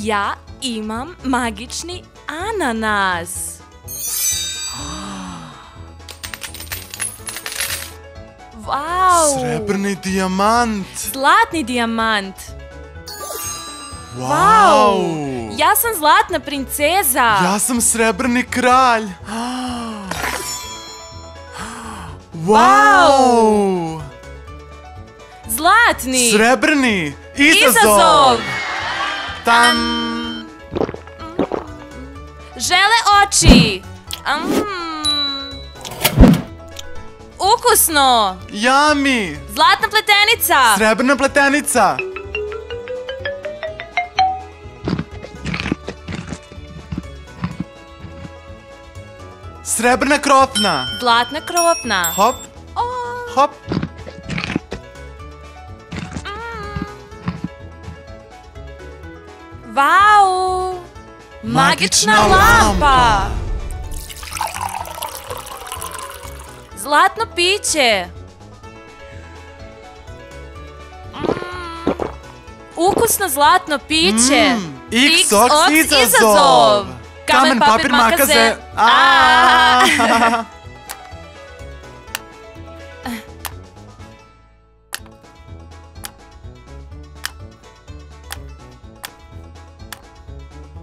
Ja imam magični ananas. Vau! Srebrni dijamant. Zlatni dijamant. Vau! Ja sam zlatna princeza. Ja sam srebrni kralj. Vau! Zlatni. Srebrni Izazov. izazov. Tam. Žele oči. Ukusno. Yummy. Zlatna pletenica. Srebrna pletenica. Srebrna krofna. Zlatna krofna. Hop, hop. Vau! Magična Magična lampa. lampa. Zlatno piće. Ukusno zlatno piće. X-Ox izazov. Kamen, papir, makaze.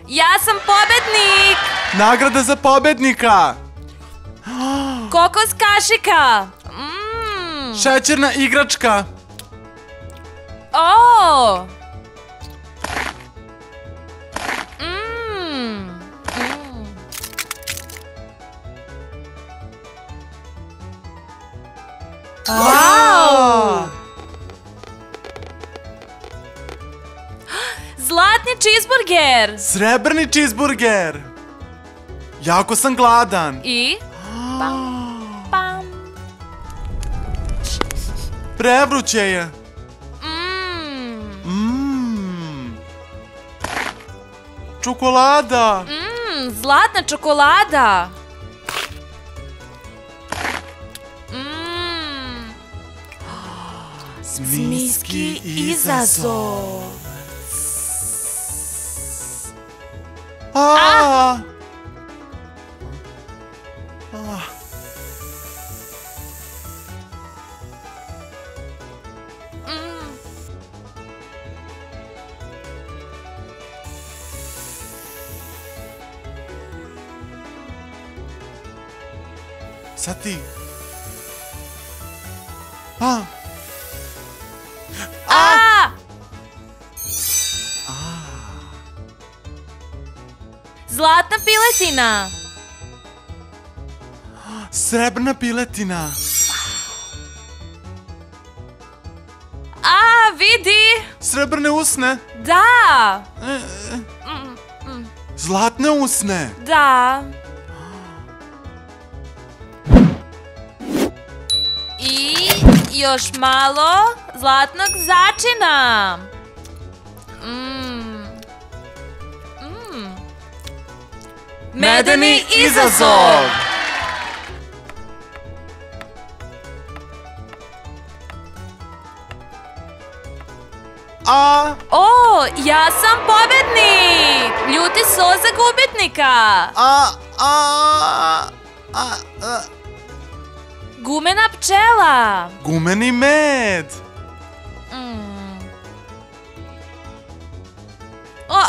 Ja sam pobednik. Nagrada za pobednika. Kokos kašika. Šećerna igračka. O! Wow! Zlatni cheeseburger. Srebrni cheeseburger. Jako sam gladan. I? Pam, pam. Prevruće je. Čokolada. Zlatna čokolada. Zmijski izazov. Sad ti. Zlatna piletina. Srebrna piletina. Vidi. Srebrne usne. Da. Zlatne usne. Da. I još malo zlatnog začina. Medeni izazov. O, ja sam pobednik. Ljuti so za gubitnika. Gumena pčela. Gumeni med. O,